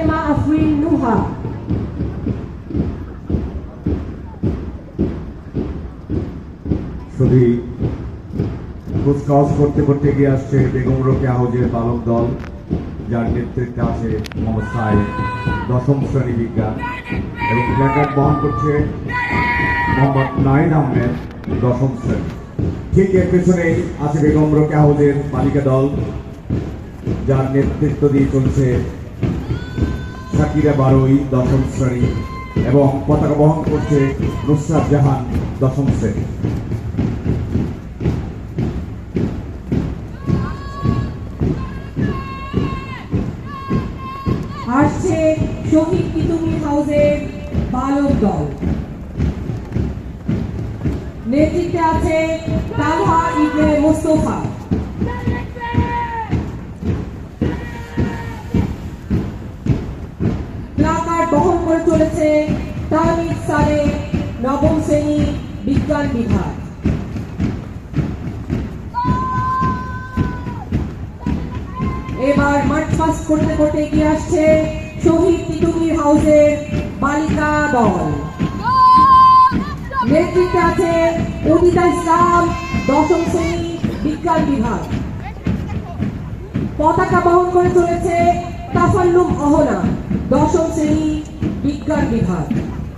ফাতেমা আফরিন নুহা। শুধু কুচকাওয়াজ করতে করতে এগিয়ে আসছে বেগম রোকেয়া হাউজের বালক দল, যার নেতৃত্বে আছে মোহাম্মদ সাহেব, দশম শ্রেণী বিজ্ঞান, এবং প্ল্যাকার্ড বহন করছে মোহাম্মদ নাইন আহমেদ, দশম শ্রেণী। ঠিক এর পেছনেই আছে বেগম রোকেয়া হাউজের বালিকা দল, যার নেতৃত্ব দিয়ে চলছে শাকিরা বারোই, দশম শ্রেণী, এবং পতাকা বহন করছে নুসরাত জাহান, দশম শ্রেণী। আসছে শহীদ তিতুমির হাউজের বালক দল, নেতৃত্বে আছে তালহা ইবনে মোস্তফা। প্লাকার্ড বহন করে চলেছে তাহমিদ সালেহ, নবম শ্রেণী, বিজ্ঞান বিভাগ। এবার মাঠ পাস করতে করতে এগিয়ে আসছে শহীদ তিতুমির হাউসের বালিকা দল, নেতৃত্বে আছে উদিতা ইসলাম, দশম শ্রেণী, বিজ্ঞান বিভাগ। পতাকা বহন করে চলেছে তাফান্নুম অহনা, দশম শ্রেণী, বিজ্ঞান বিভাগ।